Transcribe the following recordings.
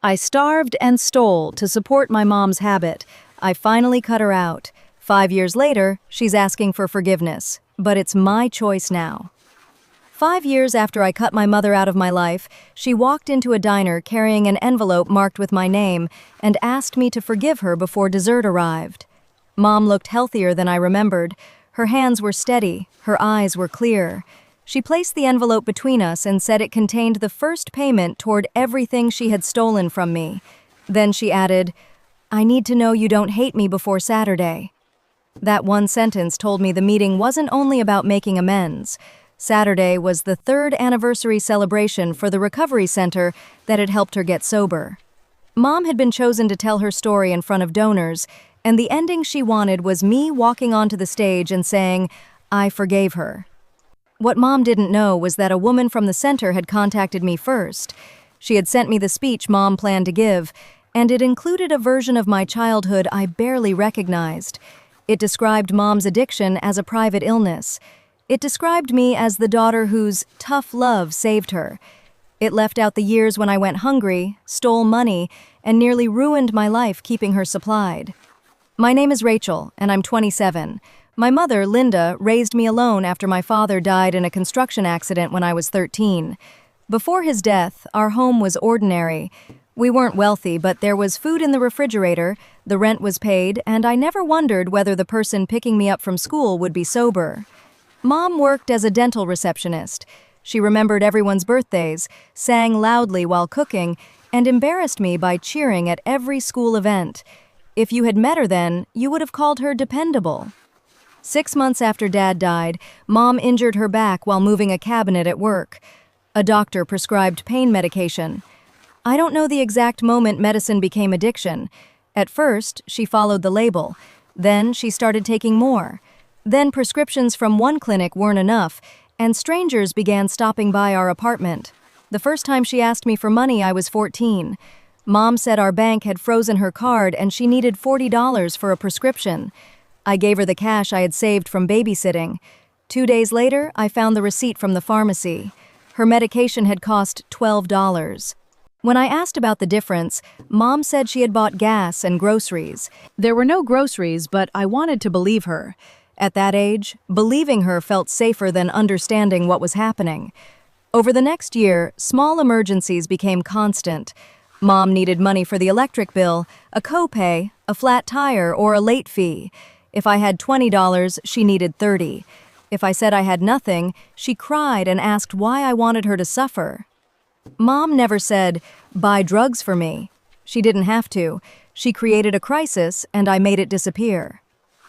I starved and stole to support my mom's habit. I finally cut her out. 5 years later, she's asking for forgiveness. But it's my choice now. 5 years after I cut my mother out of my life, she walked into a diner carrying an envelope marked with my name and asked me to forgive her before dessert arrived. Mom looked healthier than I remembered. Her hands were steady, her eyes were clear. She placed the envelope between us and said it contained the first payment toward everything she had stolen from me. Then she added, "I need to know you don't hate me before Saturday." That one sentence told me the meeting wasn't only about making amends. Saturday was the 3rd anniversary celebration for the recovery center that had helped her get sober. Mom had been chosen to tell her story in front of donors, and the ending she wanted was me walking onto the stage and saying, "I forgave her." What Mom didn't know was that a woman from the center had contacted me first. She had sent me the speech Mom planned to give, and it included a version of my childhood I barely recognized. It described Mom's addiction as a private illness. It described me as the daughter whose tough love saved her. It left out the years when I went hungry, stole money, and nearly ruined my life keeping her supplied. My name is Rachel, and I'm 27. My mother, Linda, raised me alone after my father died in a construction accident when I was 13. Before his death, our home was ordinary. We weren't wealthy, but there was food in the refrigerator, the rent was paid, and I never wondered whether the person picking me up from school would be sober. Mom worked as a dental receptionist. She remembered everyone's birthdays, sang loudly while cooking, and embarrassed me by cheering at every school event. If you had met her then, you would have called her dependable. 6 months after Dad died, Mom injured her back while moving a cabinet at work. A doctor prescribed pain medication. I don't know the exact moment medicine became addiction. At first, she followed the label. Then she started taking more. Then prescriptions from one clinic weren't enough, and strangers began stopping by our apartment. The first time she asked me for money, I was 14. Mom said our bank had frozen her card and she needed $40 for a prescription. I gave her the cash I had saved from babysitting. 2 days later, I found the receipt from the pharmacy. Her medication had cost $12. When I asked about the difference, Mom said she had bought gas and groceries. There were no groceries, but I wanted to believe her. At that age, believing her felt safer than understanding what was happening. Over the next year, small emergencies became constant. Mom needed money for the electric bill, a copay, a flat tire, or a late fee. If I had $20, she needed $30. If I said I had nothing, she cried and asked why I wanted her to suffer. Mom never said, "Buy drugs for me." She didn't have to. She created a crisis, and I made it disappear.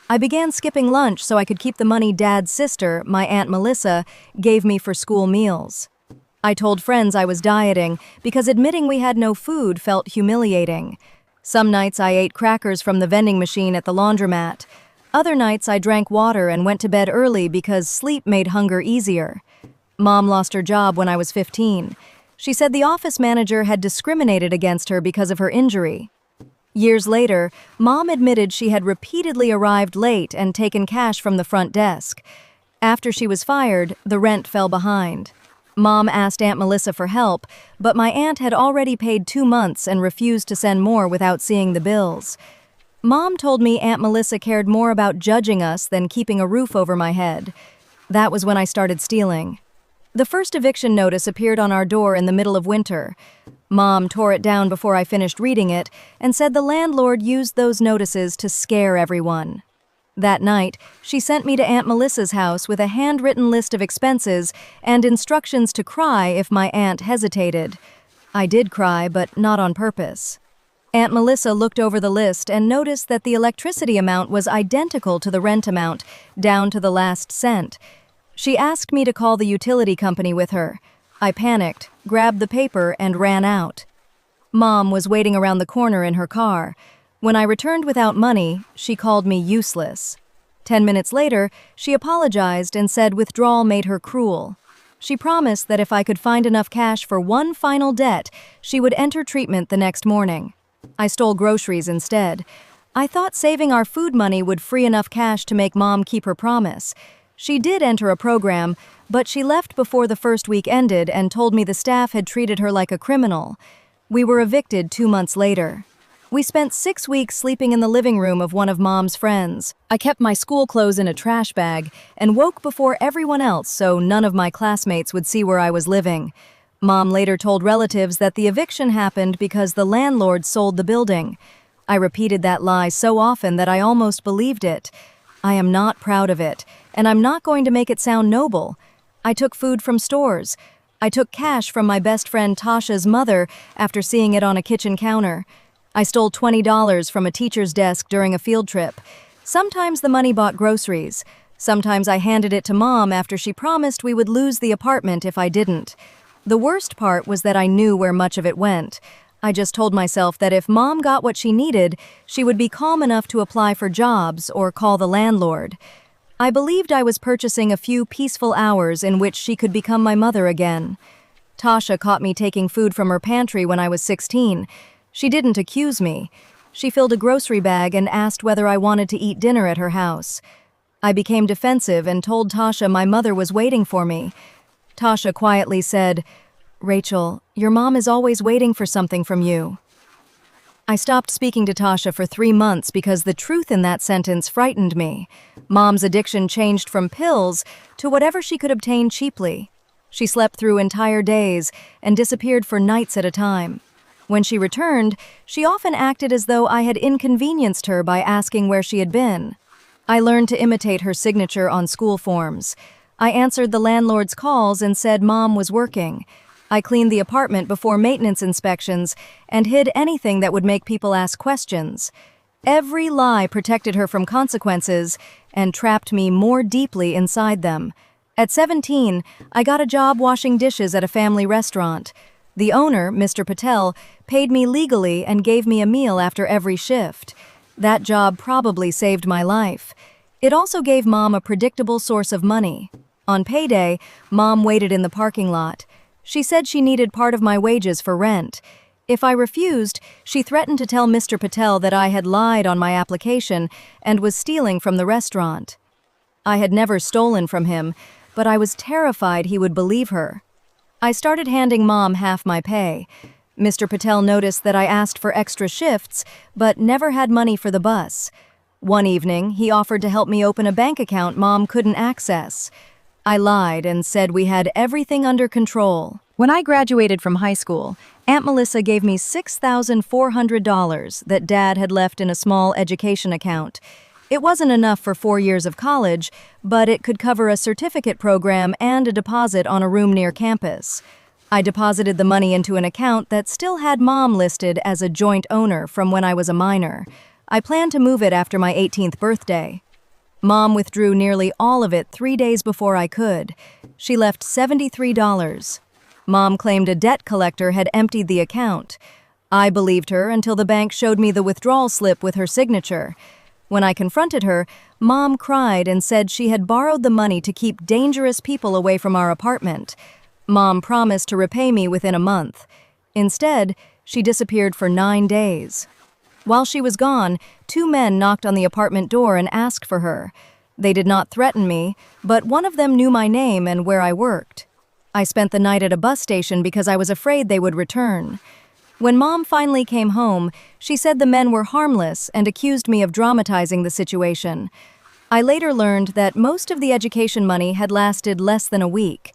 I began skipping lunch so I could keep the money Dad's sister, my Aunt Melissa, gave me for school meals. I told friends I was dieting because admitting we had no food felt humiliating. Some nights I ate crackers from the vending machine at the laundromat. Other nights I drank water and went to bed early because sleep made hunger easier. Mom lost her job when I was 15. She said the office manager had discriminated against her because of her injury. Years later, Mom admitted she had repeatedly arrived late and taken cash from the front desk. After she was fired, the rent fell behind. Mom asked Aunt Melissa for help, but my aunt had already paid 2 months and refused to send more without seeing the bills. Mom told me Aunt Melissa cared more about judging us than keeping a roof over my head. That was when I started stealing. The first eviction notice appeared on our door in the middle of winter. Mom tore it down before I finished reading it and said the landlord used those notices to scare everyone. That night, she sent me to Aunt Melissa's house with a handwritten list of expenses and instructions to cry if my aunt hesitated. I did cry, but not on purpose. Aunt Melissa looked over the list and noticed that the electricity amount was identical to the rent amount, down to the last cent. She asked me to call the utility company with her. I panicked, grabbed the paper, and ran out. Mom was waiting around the corner in her car. When I returned without money, she called me useless. 10 minutes later, she apologized and said withdrawal made her cruel. She promised that if I could find enough cash for one final debt, she would enter treatment the next morning. I stole groceries instead. I thought saving our food money would free enough cash to make Mom keep her promise. She did enter a program, but she left before the first week ended and told me the staff had treated her like a criminal. We were evicted 2 months later. We spent 6 weeks sleeping in the living room of one of Mom's friends. I kept my school clothes in a trash bag and woke before everyone else so none of my classmates would see where I was living. Mom later told relatives that the eviction happened because the landlord sold the building. I repeated that lie so often that I almost believed it. I am not proud of it, and I'm not going to make it sound noble. I took food from stores. I took cash from my best friend Tasha's mother after seeing it on a kitchen counter. I stole $20 from a teacher's desk during a field trip. Sometimes the money bought groceries. Sometimes I handed it to Mom after she promised we would lose the apartment if I didn't. The worst part was that I knew where much of it went. I just told myself that if Mom got what she needed, she would be calm enough to apply for jobs or call the landlord. I believed I was purchasing a few peaceful hours in which she could become my mother again. Tasha caught me taking food from her pantry when I was 16. She didn't accuse me. She filled a grocery bag and asked whether I wanted to eat dinner at her house. I became defensive and told Tasha my mother was waiting for me. Tasha quietly said, "Rachel, your mom is always waiting for something from you." I stopped speaking to Tasha for 3 months because the truth in that sentence frightened me. Mom's addiction changed from pills to whatever she could obtain cheaply. She slept through entire days and disappeared for nights at a time. When she returned, she often acted as though I had inconvenienced her by asking where she had been. I learned to imitate her signature on school forms. I answered the landlord's calls and said Mom was working. I cleaned the apartment before maintenance inspections and hid anything that would make people ask questions. Every lie protected her from consequences and trapped me more deeply inside them. At 17, I got a job washing dishes at a family restaurant. The owner, Mr. Patel, paid me legally and gave me a meal after every shift. That job probably saved my life. It also gave Mom a predictable source of money. On payday, Mom waited in the parking lot. She said she needed part of my wages for rent. If I refused, she threatened to tell Mr. Patel that I had lied on my application and was stealing from the restaurant. I had never stolen from him, but I was terrified he would believe her. I started handing Mom half my pay. Mr. Patel noticed that I asked for extra shifts, but never had money for the bus. One evening, he offered to help me open a bank account Mom couldn't access. I lied and said we had everything under control. When I graduated from high school, Aunt Melissa gave me $6,400 that Dad had left in a small education account. It wasn't enough for 4 years of college, but it could cover a certificate program and a deposit on a room near campus. I deposited the money into an account that still had Mom listed as a joint owner from when I was a minor. I planned to move it after my 18th birthday. Mom withdrew nearly all of it 3 days before I could. She left $73. Mom claimed a debt collector had emptied the account. I believed her until the bank showed me the withdrawal slip with her signature. When I confronted her, Mom cried and said she had borrowed the money to keep dangerous people away from our apartment. Mom promised to repay me within a month. Instead, she disappeared for 9 days. While she was gone, 2 men knocked on the apartment door and asked for her. They did not threaten me, but one of them knew my name and where I worked. I spent the night at a bus station because I was afraid they would return. When Mom finally came home, she said the men were harmless and accused me of dramatizing the situation. I later learned that most of the education money had lasted less than a week.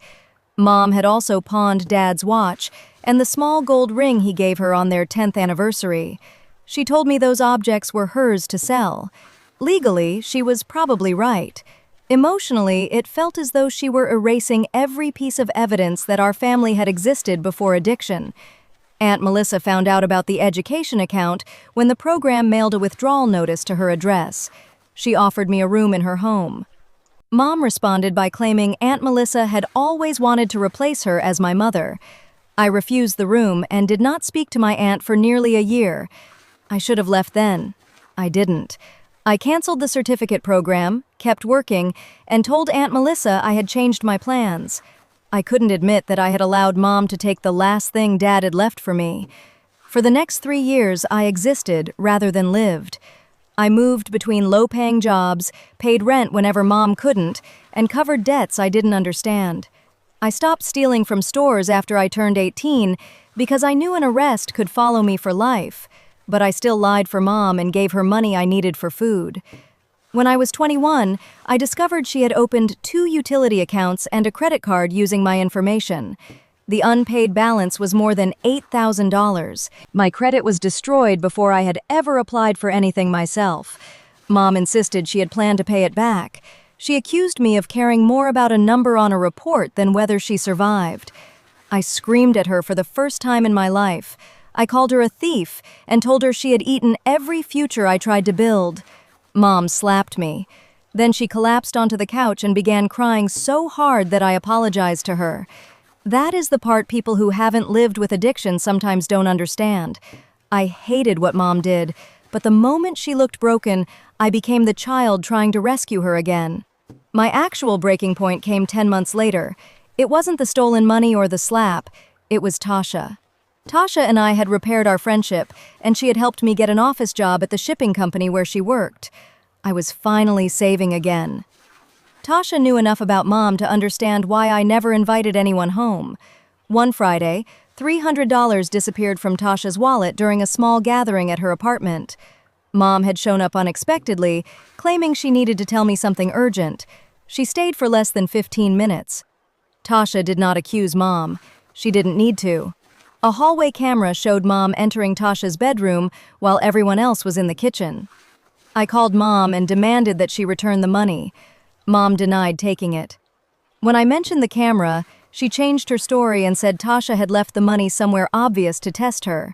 Mom had also pawned Dad's watch and the small gold ring he gave her on their 10th anniversary. She told me those objects were hers to sell. Legally, she was probably right. Emotionally, it felt as though she were erasing every piece of evidence that our family had existed before addiction. Aunt Melissa found out about the education account when the program mailed a withdrawal notice to her address. She offered me a room in her home. Mom responded by claiming Aunt Melissa had always wanted to replace her as my mother. I refused the room and did not speak to my aunt for nearly a year. I should have left then. I didn't. I canceled the certificate program, kept working, and told Aunt Melissa I had changed my plans. I couldn't admit that I had allowed Mom to take the last thing Dad had left for me. For the next 3 years, I existed rather than lived. I moved between low-paying jobs, paid rent whenever Mom couldn't, and covered debts I didn't understand. I stopped stealing from stores after I turned 18 because I knew an arrest could follow me for life, but I still lied for Mom and gave her money I needed for food. When I was 21, I discovered she had opened 2 utility accounts and a credit card using my information. The unpaid balance was more than $8,000. My credit was destroyed before I had ever applied for anything myself. Mom insisted she had planned to pay it back. She accused me of caring more about a number on a report than whether she survived. I screamed at her for the first time in my life. I called her a thief and told her she had eaten every future I tried to build. Mom slapped me. Then she collapsed onto the couch and began crying so hard that I apologized to her. That is the part people who haven't lived with addiction sometimes don't understand. I hated what Mom did, but the moment she looked broken, I became the child trying to rescue her again. My actual breaking point came 10 months later. It wasn't the stolen money or the slap, it was Tasha. Tasha and I had repaired our friendship, and she had helped me get an office job at the shipping company where she worked. I was finally saving again. Tasha knew enough about Mom to understand why I never invited anyone home. One Friday, $300 disappeared from Tasha's wallet during a small gathering at her apartment. Mom had shown up unexpectedly, claiming she needed to tell me something urgent. She stayed for less than 15 minutes. Tasha did not accuse Mom. She didn't need to. A hallway camera showed Mom entering Tasha's bedroom while everyone else was in the kitchen. I called Mom and demanded that she return the money. Mom denied taking it. When I mentioned the camera, she changed her story and said Tasha had left the money somewhere obvious to test her.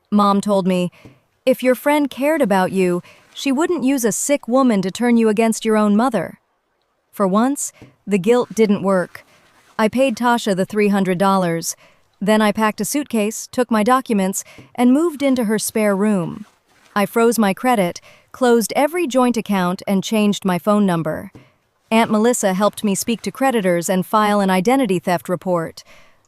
Mom told me, "If your friend cared about you, she wouldn't use a sick woman to turn you against your own mother." For once, the guilt didn't work. I paid Tasha the $300. Then I packed a suitcase, took my documents, and moved into her spare room. I froze my credit, closed every joint account, and changed my phone number. Aunt Melissa helped me speak to creditors and file an identity theft report.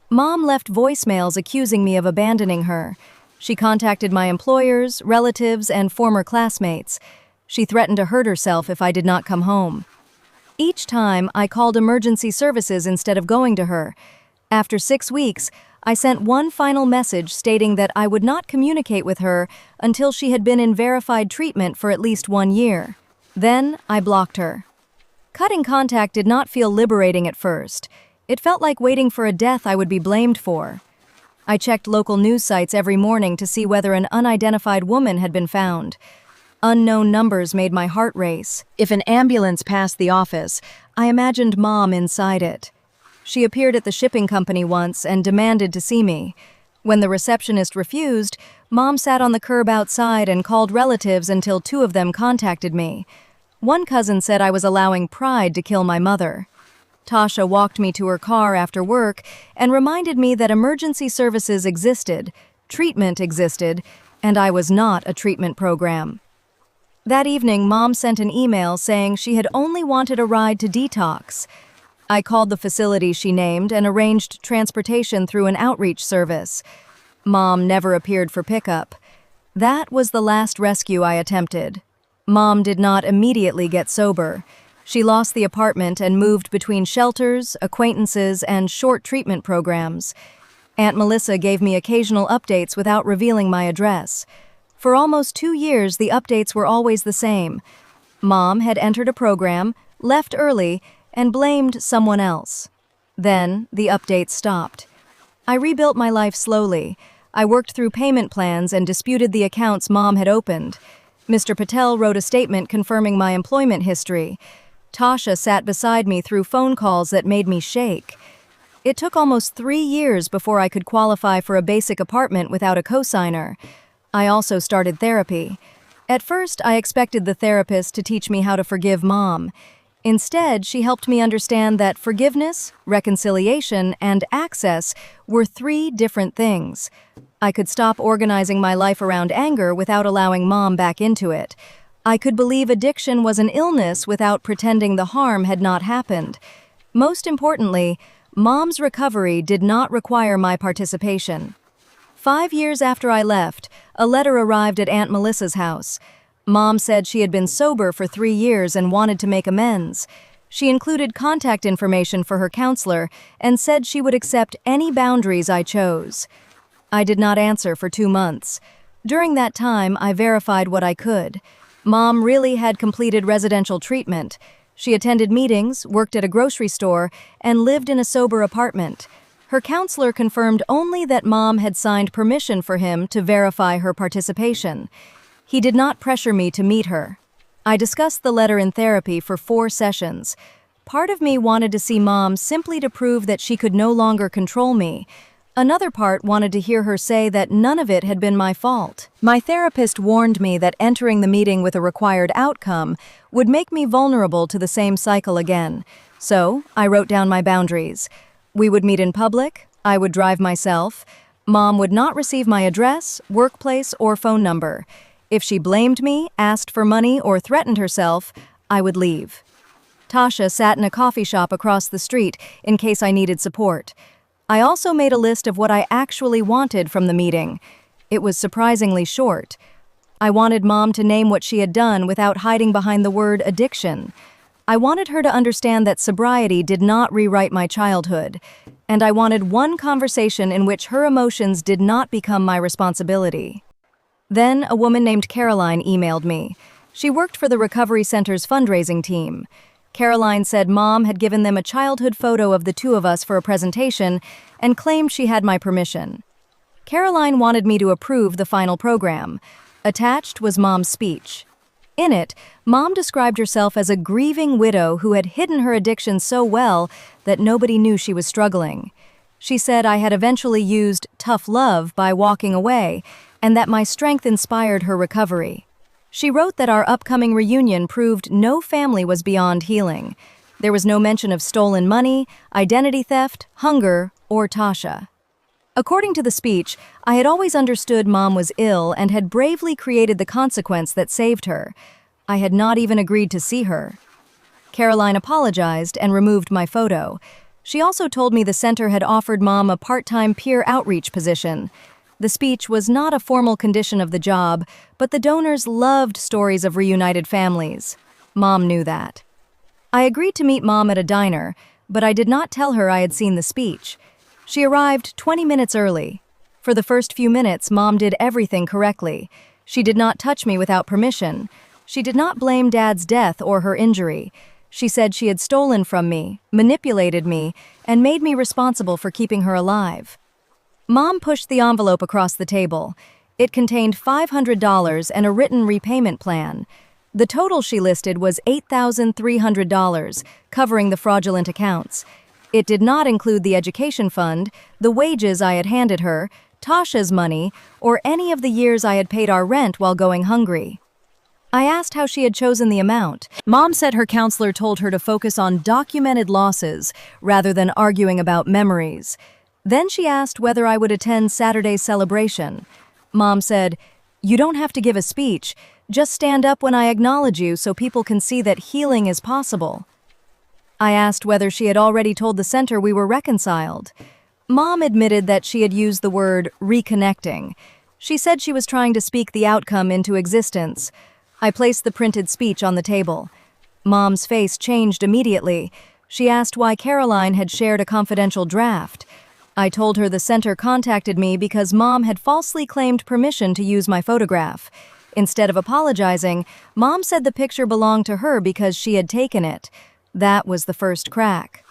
Mom left voicemails accusing me of abandoning her. She contacted my employers, relatives, and former classmates. She threatened to hurt herself if I did not come home. Each time, I called emergency services instead of going to her. After 6 weeks, I sent one final message stating that I would not communicate with her until she had been in verified treatment for at least 1 year. Then, I blocked her. Cutting contact did not feel liberating at first. It felt like waiting for a death I would be blamed for. I checked local news sites every morning to see whether an unidentified woman had been found. Unknown numbers made my heart race. If an ambulance passed the office, I imagined Mom inside it. She appeared at the shipping company once and demanded to see me. When the receptionist refused, Mom sat on the curb outside and called relatives until 2 of them contacted me. One cousin said I was allowing pride to kill my mother. Tasha walked me to her car after work and reminded me that emergency services existed, treatment existed, and I was not a treatment program. That evening, Mom sent an email saying she had only wanted a ride to detox. I called the facility she named and arranged transportation through an outreach service. Mom never appeared for pickup. That was the last rescue I attempted. Mom did not immediately get sober. She lost the apartment and moved between shelters, acquaintances, and short treatment programs. Aunt Melissa gave me occasional updates without revealing my address. For almost 2 years, the updates were always the same. Mom had entered a program, left early, and blamed someone else. Then, the updates stopped. I rebuilt my life slowly. I worked through payment plans and disputed the accounts Mom had opened. Mr. Patel wrote a statement confirming my employment history. Tasha sat beside me through phone calls that made me shake. It took almost 3 years before I could qualify for a basic apartment without a cosigner. I also started therapy. At first, I expected the therapist to teach me how to forgive Mom. Instead, she helped me understand that forgiveness, reconciliation, and access were 3 different things. I could stop organizing my life around anger without allowing Mom back into it. I could believe addiction was an illness without pretending the harm had not happened. Most importantly, Mom's recovery did not require my participation. 5 years after I left, a letter arrived at Aunt Melissa's house. Mom said she had been sober for 3 years and wanted to make amends. She included contact information for her counselor and said she would accept any boundaries I chose. I did not answer for 2 months. During that time, I verified what I could. Mom really had completed residential treatment. She attended meetings, worked at a grocery store, and lived in a sober apartment. Her counselor confirmed only that Mom had signed permission for him to verify her participation. He did not pressure me to meet her. I discussed the letter in therapy for 4 sessions. Part of me wanted to see Mom simply to prove that she could no longer control me. Another part wanted to hear her say that none of it had been my fault. My therapist warned me that entering the meeting with a required outcome would make me vulnerable to the same cycle again. So, I wrote down my boundaries. We would meet in public, I would drive myself, Mom would not receive my address, workplace, or phone number. If she blamed me, asked for money, or threatened herself, I would leave. Tasha sat in a coffee shop across the street in case I needed support. I also made a list of what I actually wanted from the meeting. It was surprisingly short. I wanted Mom to name what she had done without hiding behind the word addiction. I wanted her to understand that sobriety did not rewrite my childhood, and I wanted one conversation in which her emotions did not become my responsibility. Then a woman named Caroline emailed me. She worked for the Recovery Center's fundraising team. Caroline said Mom had given them a childhood photo of the two of us for a presentation and claimed she had my permission. Caroline wanted me to approve the final program. Attached was Mom's speech. In it, Mom described herself as a grieving widow who had hidden her addiction so well that nobody knew she was struggling. She said I had eventually used tough love by walking away, and that my strength inspired her recovery. She wrote that our upcoming reunion proved no family was beyond healing. There was no mention of stolen money, identity theft, hunger, or Tasha. According to the speech, I had always understood Mom was ill and had bravely created the consequence that saved her. I had not even agreed to see her. Caroline apologized and removed my photo. She also told me the center had offered Mom a part-time peer outreach position. The speech was not a formal condition of the job, but the donors loved stories of reunited families. Mom knew that. I agreed to meet Mom at a diner, but I did not tell her I had seen the speech. She arrived 20 minutes early. For the first few minutes, Mom did everything correctly. She did not touch me without permission. She did not blame Dad's death or her injury. She said she had stolen from me, manipulated me, and made me responsible for keeping her alive. Mom pushed the envelope across the table. It contained $500 and a written repayment plan. The total she listed was $8,300, covering the fraudulent accounts. It did not include the education fund, the wages I had handed her, Tasha's money, or any of the years I had paid our rent while going hungry. I asked how she had chosen the amount. Mom said her counselor told her to focus on documented losses rather than arguing about memories. Then she asked whether I would attend Saturday's celebration. Mom said, "You don't have to give a speech. Just stand up when I acknowledge you so people can see that healing is possible." I asked whether she had already told the center we were reconciled. Mom admitted that she had used the word reconnecting. She said she was trying to speak the outcome into existence. I placed the printed speech on the table. Mom's face changed immediately. She asked why Caroline had shared a confidential draft. I told her the center contacted me because Mom had falsely claimed permission to use my photograph. Instead of apologizing, Mom said the picture belonged to her because she had taken it. That was the first crack.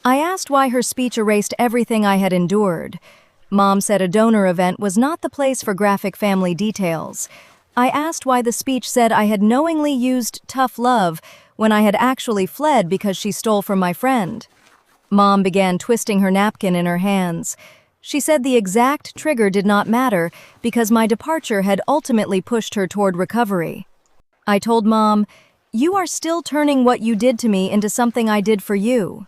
I asked why her speech erased everything I had endured. Mom said a donor event was not the place for graphic family details. I asked why the speech said I had knowingly used tough love when I had actually fled because she stole from my friend. Mom began twisting her napkin in her hands. She said the exact trigger did not matter because my departure had ultimately pushed her toward recovery. I told Mom, "You are still turning what you did to me into something I did for you."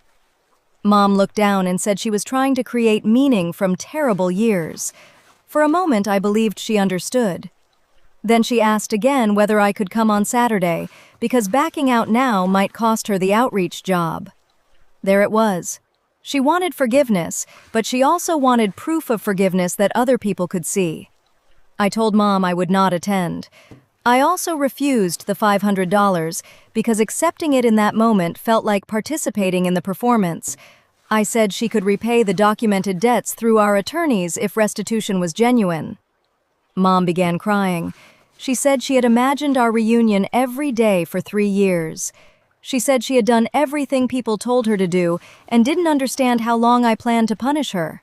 Mom looked down and said she was trying to create meaning from terrible years. For a moment, I believed she understood. Then she asked again whether I could come on Saturday, because backing out now might cost her the outreach job. There it was. She wanted forgiveness, but she also wanted proof of forgiveness that other people could see. I told Mom I would not attend. I also refused the $500 because accepting it in that moment felt like participating in the performance. I said she could repay the documented debts through our attorneys if restitution was genuine. Mom began crying. She said she had imagined our reunion every day for 3 years. She said she had done everything people told her to do and didn't understand how long I planned to punish her.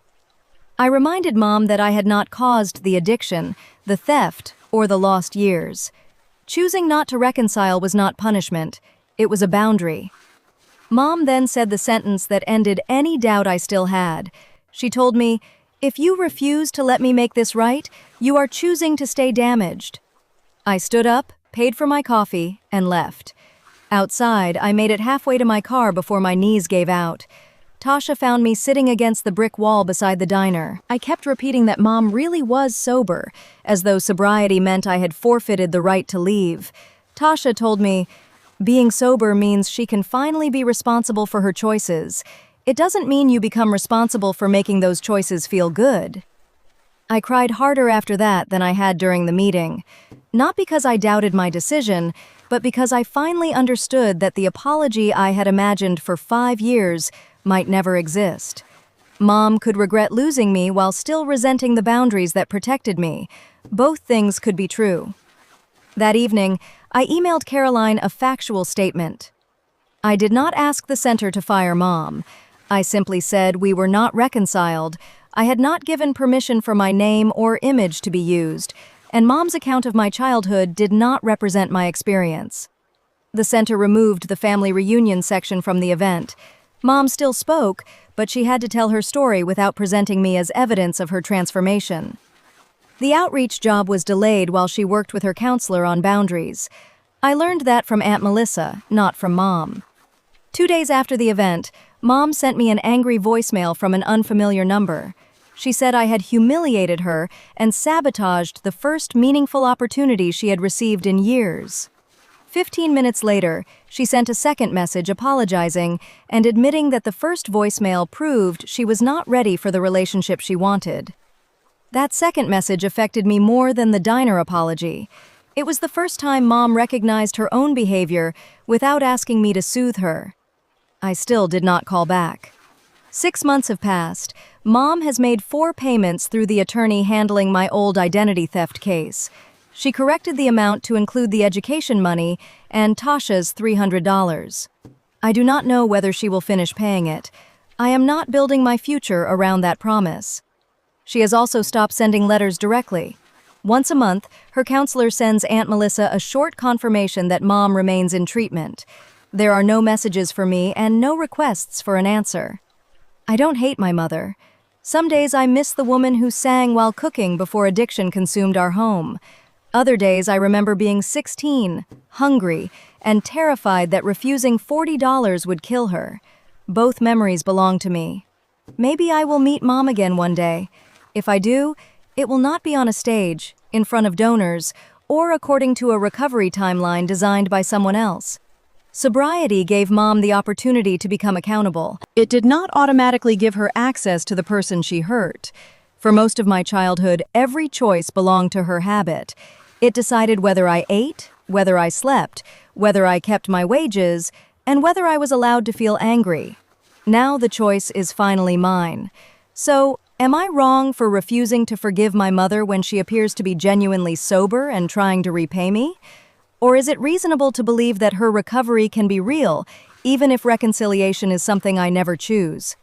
I reminded Mom that I had not caused the addiction, the theft, or the lost years. Choosing not to reconcile was not punishment. It was a boundary. Mom then said the sentence that ended any doubt I still had. She told me, "If you refuse to let me make this right, you are choosing to stay damaged." I stood up, paid for my coffee, and left. Outside, I made it halfway to my car before my knees gave out. Tasha found me sitting against the brick wall beside the diner. I kept repeating that Mom really was sober, as though sobriety meant I had forfeited the right to leave. Tasha told me, "Being sober means she can finally be responsible for her choices. It doesn't mean you become responsible for making those choices feel good." I cried harder after that than I had during the meeting. Not because I doubted my decision, but because I finally understood that the apology I had imagined for 5 years might never exist. Mom could regret losing me while still resenting the boundaries that protected me. Both things could be true. That evening, I emailed Caroline a factual statement. I did not ask the center to fire Mom. I simply said we were not reconciled. I had not given permission for my name or image to be used, and Mom's account of my childhood did not represent my experience. The center removed the family reunion section from the event. Mom still spoke, but she had to tell her story without presenting me as evidence of her transformation. The outreach job was delayed while she worked with her counselor on boundaries. I learned that from Aunt Melissa, not from Mom. 2 days after the event, Mom sent me an angry voicemail from an unfamiliar number. She said I had humiliated her and sabotaged the first meaningful opportunity she had received in years. 15 minutes later, she sent a second message apologizing and admitting that the first voicemail proved she was not ready for the relationship she wanted. That second message affected me more than the diner apology. It was the first time Mom recognized her own behavior without asking me to soothe her. I still did not call back. 6 months have passed. Mom has made 4 payments through the attorney handling my old identity theft case. She corrected the amount to include the education money and Tasha's $300. I do not know whether she will finish paying it. I am not building my future around that promise. She has also stopped sending letters directly. Once a month, her counselor sends Aunt Melissa a short confirmation that Mom remains in treatment. There are no messages for me and no requests for an answer. I don't hate my mother. Some days I miss the woman who sang while cooking before addiction consumed our home. Other days I remember being 16, hungry, and terrified that refusing $40 would kill her. Both memories belong to me. Maybe I will meet Mom again one day. If I do, it will not be on a stage, in front of donors, or according to a recovery timeline designed by someone else. Sobriety gave Mom the opportunity to become accountable. It did not automatically give her access to the person she hurt. For most of my childhood, every choice belonged to her habit. It decided whether I ate, whether I slept, whether I kept my wages, and whether I was allowed to feel angry. Now the choice is finally mine. So, am I wrong for refusing to forgive my mother when she appears to be genuinely sober and trying to repay me? Or is it reasonable to believe that her recovery can be real, even if reconciliation is something I never choose?